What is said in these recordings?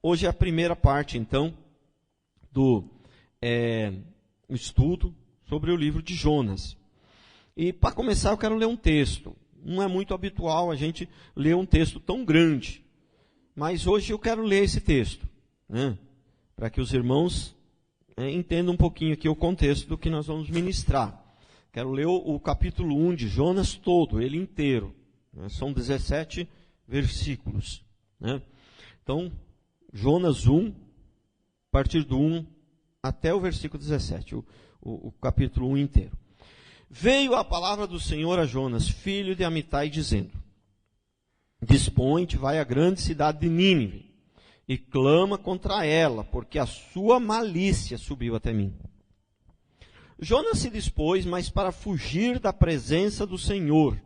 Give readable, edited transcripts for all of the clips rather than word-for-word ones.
hoje é a primeira parte, então, do estudo sobre o livro de Jonas. E para começar eu quero ler um texto. Não é muito habitual a gente ler um texto tão grande, mas hoje eu quero ler esse texto, né? Para que os irmãos entendam um pouquinho aqui o contexto do que nós vamos ministrar. Quero ler o capítulo 1 de Jonas todo, ele inteiro, né? São 17 versículos, né? Então, Jonas 1, a partir do 1 até o versículo 17, o capítulo 1 inteiro. Veio a palavra do Senhor a Jonas, filho de Amitai, dizendo: Dispõe-te, vai à grande cidade de Nínive, e clama contra ela, porque a sua malícia subiu até mim. Jonas se dispôs, mas para fugir da presença do Senhor,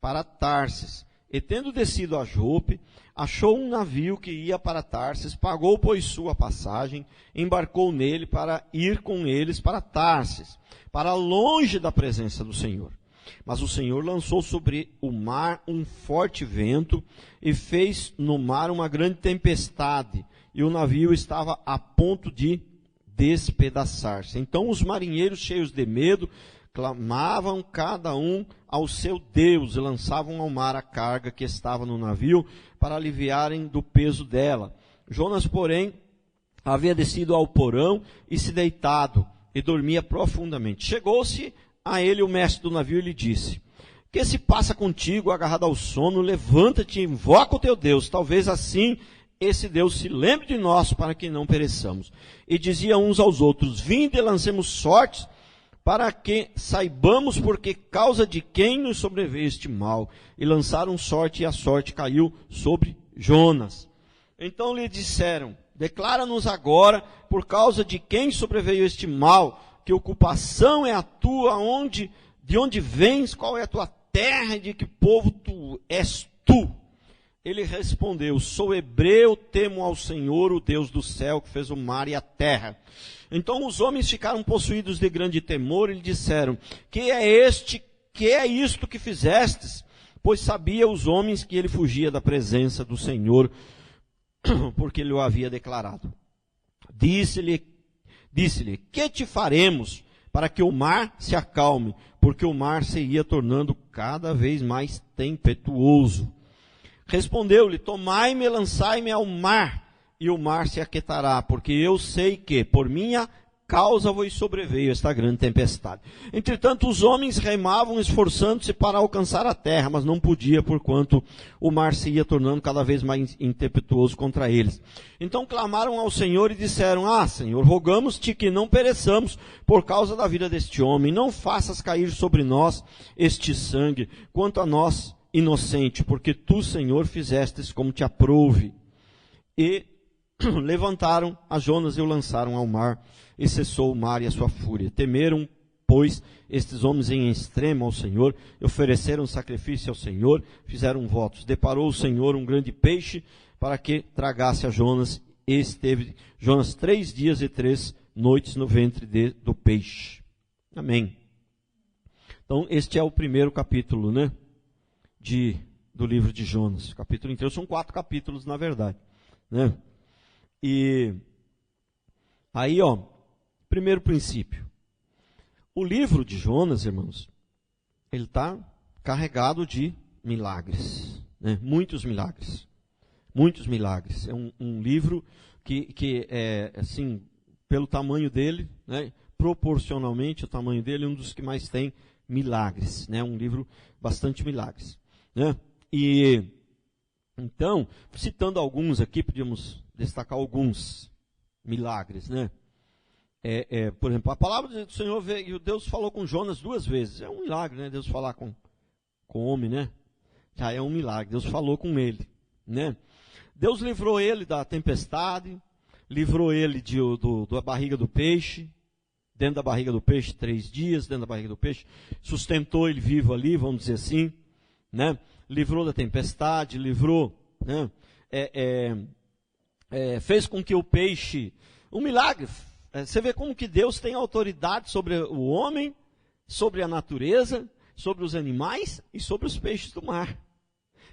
para Tarsis, e tendo descido a Jope, achou um navio que ia para Tarsis, pagou, pois, sua passagem, embarcou nele para ir com eles para Tarsis, para longe da presença do Senhor. Mas o Senhor lançou sobre o mar um forte vento e fez no mar uma grande tempestade, e o navio estava a ponto de despedaçar-se. Então os marinheiros, cheios de medo, clamavam cada um ao seu Deus e lançavam ao mar a carga que estava no navio para aliviarem do peso dela. Jonas, porém, havia descido ao porão e se deitado e dormia profundamente. Chegou-se a ele o mestre do navio e lhe disse: Que se passa contigo, agarrado ao sono? Levanta-te e invoca o teu Deus, talvez assim esse Deus se lembre de nós para que não pereçamos. E diziam uns aos outros: Vinde e lancemos sortes, para que saibamos por que causa de quem nos sobreveio este mal. E lançaram sorte, e a sorte caiu sobre Jonas. Então lhe disseram: Declara-nos agora por causa de quem sobreveio este mal, que ocupação é a tua, de onde vens, qual é a tua terra e de que povo tu és tu? Ele respondeu: Sou hebreu, temo ao Senhor, o Deus do céu, que fez o mar e a terra. Então os homens ficaram possuídos de grande temor e lhe disseram: Que é isto que fizestes? Pois sabia os homens que ele fugia da presença do Senhor, porque ele o havia declarado. Disse-lhe, que te faremos para que o mar se acalme? Porque o mar se ia tornando cada vez mais tempestuoso. Respondeu-lhe: Tomai-me e lançai-me ao mar, e o mar se aquietará, porque eu sei que, por minha causa, vos sobreveio esta grande tempestade. Entretanto, os homens remavam, esforçando-se para alcançar a terra, mas não podia, porquanto o mar se ia tornando cada vez mais impetuoso contra eles. Então clamaram ao Senhor e disseram: Senhor, rogamos-te que não pereçamos por causa da vida deste homem. Não faças cair sobre nós este sangue, quanto a nós, inocente, porque tu, Senhor, fizestes como te aprouve. E levantaram a Jonas e o lançaram ao mar, e cessou o mar e a sua fúria. Temeram, pois, estes homens em extremo ao Senhor, e ofereceram sacrifício ao Senhor, fizeram votos. Deparou o Senhor um grande peixe para que tragasse a Jonas, e esteve Jonas 3 dias e 3 noites no ventre do peixe. Amém. Então, este é o primeiro capítulo, né? Do livro de Jonas. O capítulo inteiro são 4 capítulos, na verdade, né? E aí, primeiro princípio. O livro de Jonas, irmãos, ele está carregado de milagres, né? Muitos milagres. Muitos milagres. É um livro que é, assim, pelo tamanho dele, né? Proporcionalmente, o tamanho dele é um dos que mais tem milagres, né? Um livro bastante milagres, né? E então, citando alguns aqui, podíamos destacar alguns milagres, né? Por exemplo, a palavra do Senhor veio, Deus falou com Jonas 2 vezes. É um milagre, né? Deus falar com o homem, né? Já é um milagre. Deus falou com ele, né? Deus livrou ele da tempestade, livrou ele da barriga do peixe, dentro da barriga do peixe 3 dias, dentro da barriga do peixe, sustentou ele vivo ali, vamos dizer assim, né? Livrou da tempestade, livrou, né? Fez com que o peixe, um milagre. Você vê como que Deus tem autoridade sobre o homem, sobre a natureza, sobre os animais e sobre os peixes do mar.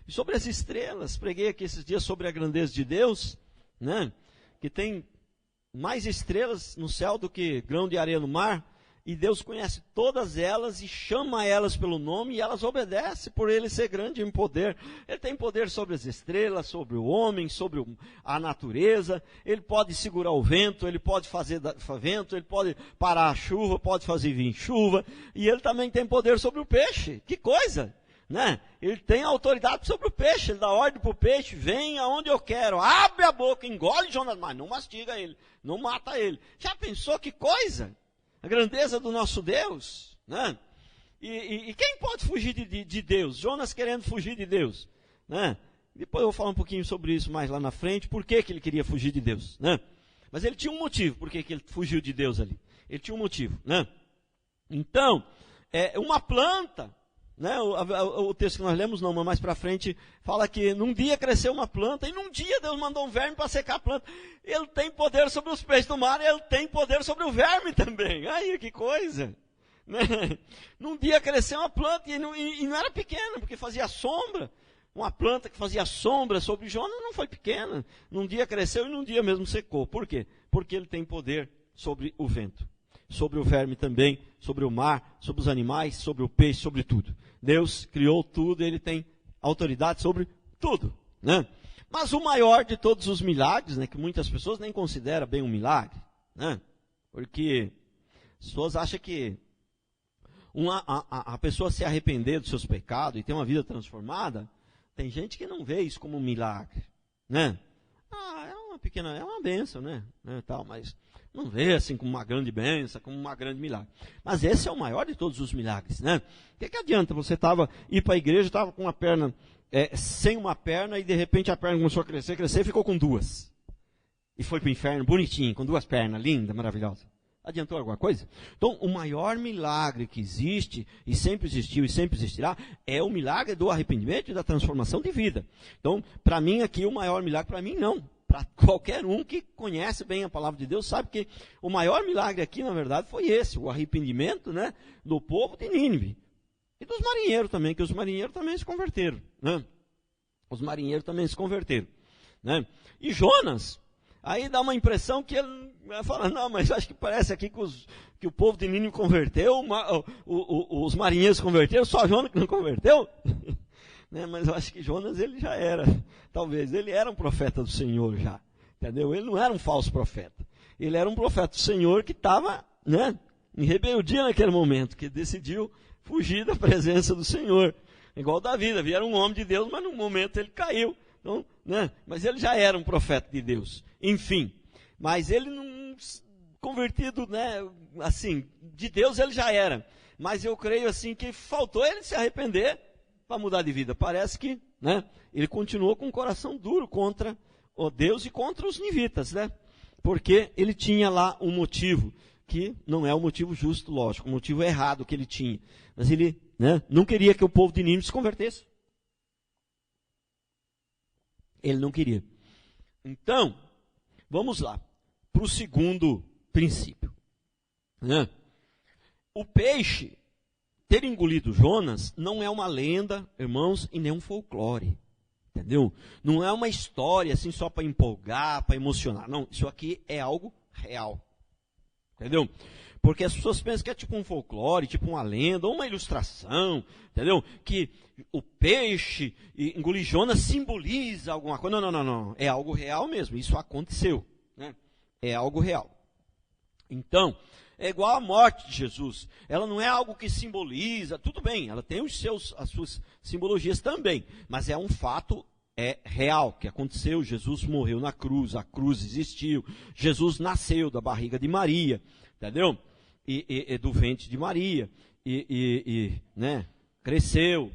E sobre as estrelas. Preguei aqui esses dias sobre a grandeza de Deus, né? Que tem mais estrelas no céu do que grão de areia no mar, e Deus conhece todas elas e chama elas pelo nome, e elas obedecem por ele ser grande em poder. Ele tem poder sobre as estrelas, sobre o homem, sobre a natureza. Ele pode segurar o vento, ele pode fazer vento, ele pode parar a chuva, pode fazer vir chuva, e ele também tem poder sobre o peixe. Que coisa, né? Ele tem autoridade sobre o peixe, ele dá ordem para o peixe: vem aonde eu quero, abre a boca, engole Jonas, mas não mastiga ele, não mata ele. Já pensou que coisa? A grandeza do nosso Deus, né? E quem pode fugir de Deus? Jonas querendo fugir de Deus, né? Depois eu vou falar um pouquinho sobre isso mais lá na frente, por que ele queria fugir de Deus, né? Mas ele tinha um motivo, por que ele fugiu de Deus ali. Ele tinha um motivo, né? Então, uma planta, né? O texto que nós lemos, não, mas mais para frente, fala que num dia cresceu uma planta, e num dia Deus mandou um verme para secar a planta. Ele tem poder sobre os peixes do mar, ele tem poder sobre o verme também. Aí, que coisa, né? Num dia cresceu uma planta, e não era pequena, porque fazia sombra. Uma planta que fazia sombra sobre Jonas não foi pequena. Num dia cresceu e num dia mesmo secou. Por quê? Porque ele tem poder sobre o vento, sobre o verme também, sobre o mar, sobre os animais, sobre o peixe, sobre tudo. Deus criou tudo, ele tem autoridade sobre tudo, né? Mas o maior de todos os milagres, né, que muitas pessoas nem consideram bem um milagre, né? Porque as pessoas acham que a pessoa se arrepender dos seus pecados e ter uma vida transformada, tem gente que não vê isso como um milagre, né? É uma bênção, né? Tal, mas não vê assim como uma grande bênção, como uma grande milagre. Mas esse é o maior de todos os milagres, né? O que adianta você ir para a igreja, estava com uma perna, sem uma perna, e de repente a perna começou a crescer, e ficou com duas. E foi para o inferno bonitinho, com duas pernas, linda, maravilhosa. Adiantou alguma coisa? Então, o maior milagre que existe, e sempre existiu e sempre existirá, é o milagre do arrependimento e da transformação de vida. Então, para mim aqui, o maior milagre, para mim não. Para qualquer um que conhece bem a palavra de Deus, sabe que o maior milagre aqui, na verdade, foi esse, o arrependimento, né, do povo de Nínive. E dos marinheiros também, que os marinheiros também se converteram, né? Os marinheiros também se converteram, né? E Jonas, aí dá uma impressão que ele vai falar: não, mas acho que parece aqui que o povo de Nínive converteu, os marinheiros se converteram, só Jonas que não converteu. Né? Mas eu acho que Jonas, ele já era, talvez, ele era um profeta do Senhor já, entendeu? Ele não era um falso profeta, ele era um profeta do Senhor que estava, né, em rebeldia naquele momento, que decidiu fugir da presença do Senhor, igual Davi era um homem de Deus, mas no momento ele caiu, então, né, mas ele já era um profeta de Deus, enfim, mas ele não convertido, né, assim, de Deus ele já era, mas eu creio assim que faltou ele se arrepender para mudar de vida. Parece que, né, ele continuou com o coração duro contra o Deus e contra os nivitas, né? Porque ele tinha lá um motivo, que não é o motivo justo, lógico, o motivo errado que ele tinha. Mas ele, né, não queria que o povo de Nínive se convertesse. Ele não queria. Então, vamos lá, para o segundo princípio, né? O peixe ter engolido Jonas não é uma lenda, irmãos, e nem um folclore, entendeu? Não é uma história assim só para empolgar, para emocionar. Não, isso aqui é algo real, entendeu? Porque as pessoas pensam que é tipo um folclore, tipo uma lenda, ou uma ilustração, entendeu? Que o peixe engolir Jonas simboliza alguma coisa. Não. É algo real mesmo, isso aconteceu, né? É algo real. Então, é igual a morte de Jesus. Ela não é algo que simboliza, tudo bem, ela tem as suas simbologias também, mas é um fato real que aconteceu. Jesus morreu na cruz, a cruz existiu, Jesus nasceu da barriga de Maria, entendeu? E do ventre de Maria, né, cresceu,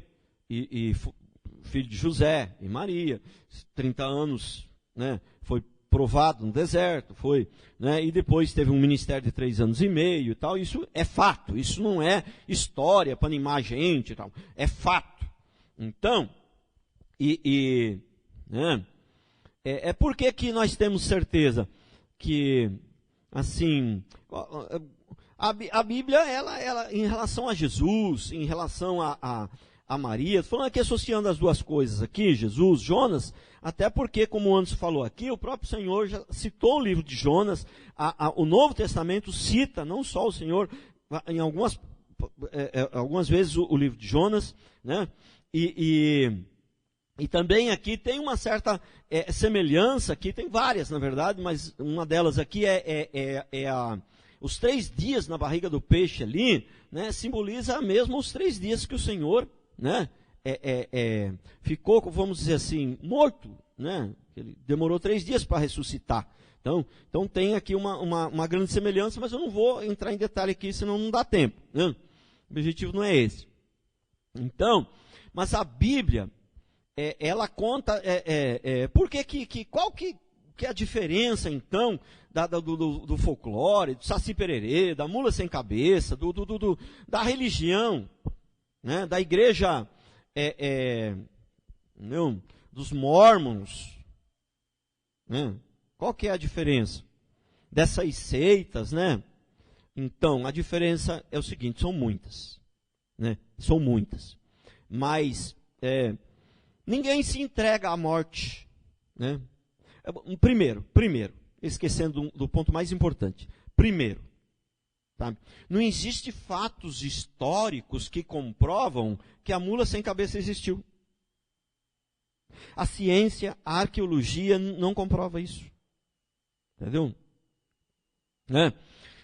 filho de José e Maria, 30 anos, né, foi provado no deserto, foi, né, e depois teve um ministério de 3 anos e meio e tal. Isso é fato, isso não é história para animar a gente e tal, é fato. Então, né, por que nós temos certeza que, assim, a Bíblia, ela em relação a Jesus, em relação a Maria. Estou falando aqui associando as duas coisas aqui, Jesus, Jonas, até porque, como o Anderson falou aqui, o próprio Senhor já citou o livro de Jonas, o Novo Testamento cita, não só o Senhor, em algumas vezes o livro de Jonas, né? E também aqui tem uma certa semelhança, aqui tem várias, na verdade, mas uma delas aqui os 3 dias na barriga do peixe ali, né, simboliza mesmo os 3 dias que o Senhor, né, ficou, vamos dizer assim, morto, né? Ele demorou 3 dias para ressuscitar. Então tem aqui uma grande semelhança, mas eu não vou entrar em detalhe aqui, senão não dá tempo, né? O objetivo não é esse. Então, mas a Bíblia, ela conta, qual que é a diferença, então, do folclore, do Saci Pererê, da mula sem cabeça, da religião, né, da igreja, dos mormons, né? Qual que é a diferença dessas seitas, né? Então, a diferença é o seguinte, são muitas, né? São muitas, mas ninguém se entrega à morte, né? Primeiro, esquecendo do ponto mais importante. Primeiro, tá? Não existe fatos históricos que comprovam que a mula sem cabeça existiu. A ciência, a arqueologia não comprova isso. Entendeu? Né?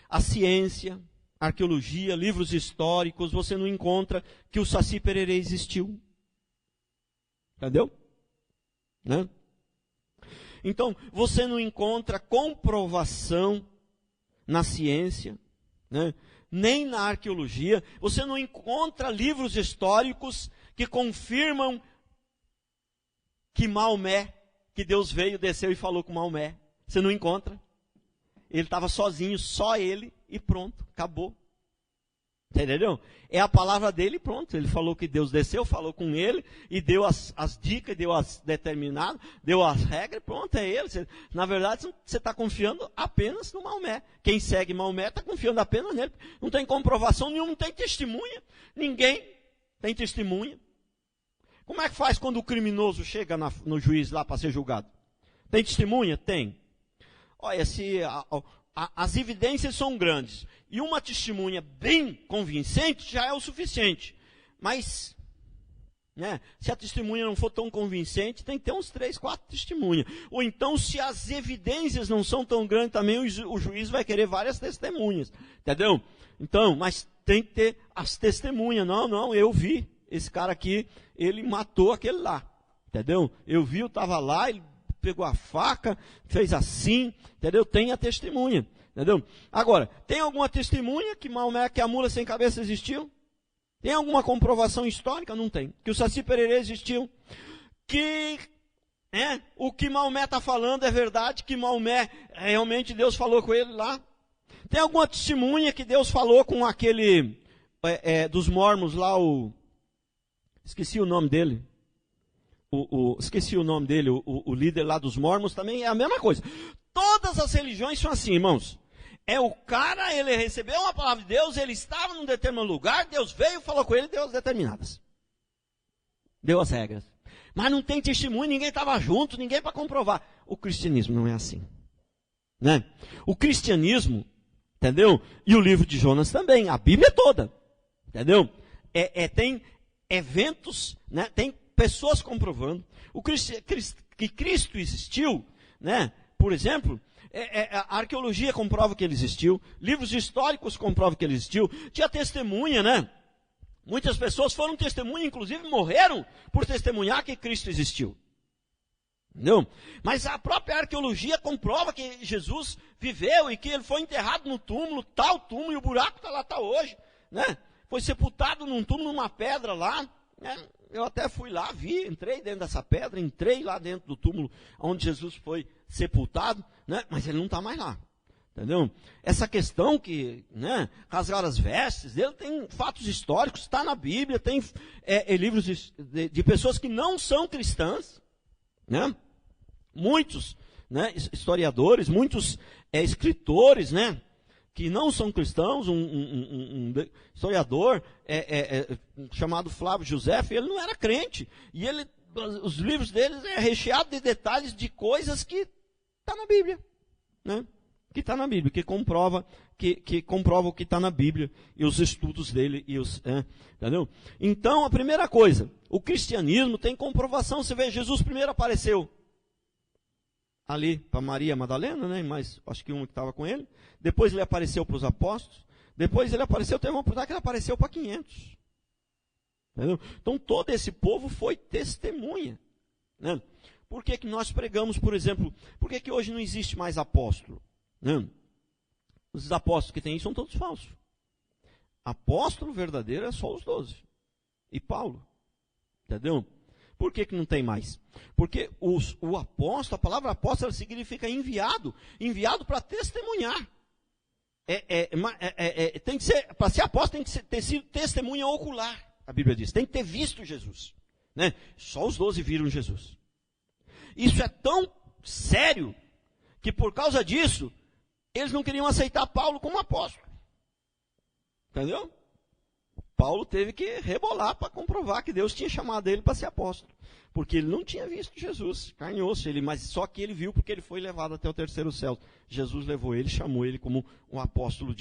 A ciência, a arqueologia, livros históricos, você não encontra que o Saci Pererê existiu. Entendeu? Né? Então, você não encontra comprovação na ciência, né, nem na arqueologia. Você não encontra livros históricos que confirmam que Maomé, que Deus veio, desceu e falou com Maomé. Você não encontra. Ele estava sozinho, só ele, e pronto, acabou. Entendeu? É a palavra dele e pronto. Ele falou que Deus desceu, falou com ele, e deu as dicas, deu as determinadas, deu as regras, pronto, é ele. Na verdade, você está confiando apenas no Maomé. Quem segue Maomé está confiando apenas nele. Não tem comprovação nenhuma, não tem testemunha. Ninguém tem testemunha. Como é que faz quando o criminoso chega no juiz lá para ser julgado? Tem testemunha? Tem. Olha, as evidências são grandes. E uma testemunha bem convincente já é o suficiente. Mas, né, se a testemunha não for tão convincente, tem que ter uns 3, 4 testemunhas. Ou então, se as evidências não são tão grandes também, o juiz vai querer várias testemunhas. Entendeu? Então, mas tem que ter as testemunhas. Não, eu vi esse cara aqui, ele matou aquele lá. Entendeu? Eu vi, eu estava lá, ele pegou a faca, fez assim, entendeu? Tem a testemunha. Entendeu? Agora, tem alguma testemunha que Maomé, que a mula sem cabeça existiu? Tem alguma comprovação histórica? Não tem. Que o Saci Pererê existiu? Que o que Maomé está falando é verdade? Que Maomé, realmente Deus falou com ele lá? Tem alguma testemunha que Deus falou com aquele dos mormons lá, esqueci o nome dele. Esqueci o nome dele, o líder lá dos mormons também é a mesma coisa. Todas as religiões são assim, irmãos. O cara, ele recebeu uma palavra de Deus, ele estava num determinado lugar, Deus veio, falou com ele, deu as determinadas. Deu as regras. Mas não tem testemunho, ninguém estava junto, ninguém para comprovar. O cristianismo não é assim. Né? O cristianismo, entendeu? E o livro de Jonas também, a Bíblia toda. Entendeu? Tem eventos, né? Tem pessoas comprovando. Que Cristo existiu, né? Por exemplo, a arqueologia comprova que ele existiu, livros históricos comprovam que ele existiu, tinha testemunha, né? Muitas pessoas foram testemunha, inclusive morreram por testemunhar que Cristo existiu. Entendeu? Mas a própria arqueologia comprova que Jesus viveu e que ele foi enterrado no túmulo, tal túmulo, e o buraco está lá até hoje, né? Foi sepultado num túmulo, numa pedra lá, né? Eu até fui lá, entrei dentro dessa pedra, entrei lá dentro do túmulo onde Jesus foi sepultado, né? Mas ele não está mais lá, entendeu? Essa questão que, né, rasgaram as vestes, ele tem fatos históricos, está na Bíblia, tem livros de pessoas que não são cristãs, né? Muitos, né, historiadores, muitos escritores, né, que não são cristãos, um historiador chamado Flávio Josefo, ele não era crente. E os livros dele é recheado de detalhes de coisas que está na Bíblia, né? Que está na Bíblia, que comprova o que está na Bíblia, e os estudos dele, entendeu? Então, a primeira coisa, o cristianismo tem comprovação. Você vê, Jesus primeiro apareceu ali para Maria Madalena, né? Mas acho que uma que estava com ele. Depois ele apareceu para os apóstolos. Depois ele apareceu, teve uma oportunidade que ele apareceu para 500. Entendeu? Então, todo esse povo foi testemunha, né? Por que nós pregamos, por exemplo, por que hoje não existe mais apóstolo? Né? Os apóstolos que tem aí são todos falsos. Apóstolo verdadeiro é só os 12. E Paulo. Entendeu? Por que não tem mais? Porque o apóstolo, a palavra apóstolo significa enviado. Enviado para testemunhar. Tem que ser, para ser apóstolo tem que ter sido testemunha ocular. A Bíblia diz. Tem que ter visto Jesus. Né? Só os 12 viram Jesus. Isso é tão sério que por causa disso eles não queriam aceitar Paulo como apóstolo. Entendeu? Paulo teve que rebolar para comprovar que Deus tinha chamado ele para ser apóstolo. Porque ele não tinha visto Jesus, carne e osso, mas só que ele viu porque ele foi levado até o terceiro céu. Jesus levou ele, chamou ele como um apóstolo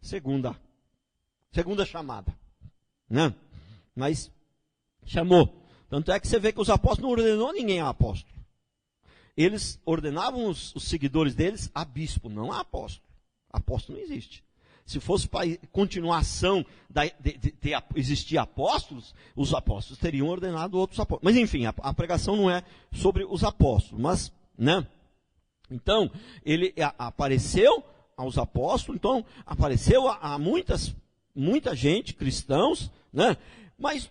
segunda chamada. Né? Mas chamou. Tanto é que você vê que os apóstolos não ordenou ninguém a apóstolo. Eles ordenavam os seguidores deles a bispo, não a apóstolo. Apóstolo não existe. Se fosse para continuação de existir apóstolos, os apóstolos teriam ordenado outros apóstolos. Mas enfim, a pregação não é sobre os apóstolos. Mas, né? Então, ele apareceu aos apóstolos, então apareceu a muita gente, cristãos, né? Mas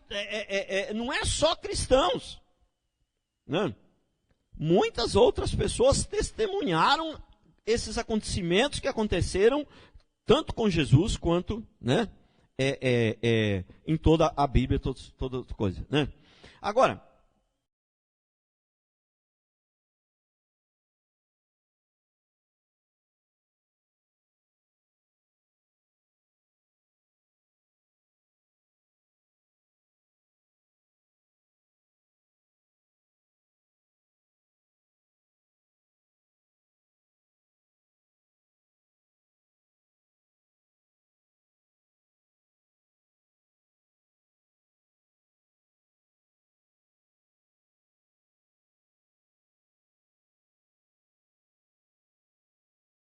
não é só cristãos, né? Muitas outras pessoas testemunharam esses acontecimentos que aconteceram tanto com Jesus quanto, né, em toda a Bíblia, toda coisa, né? Agora,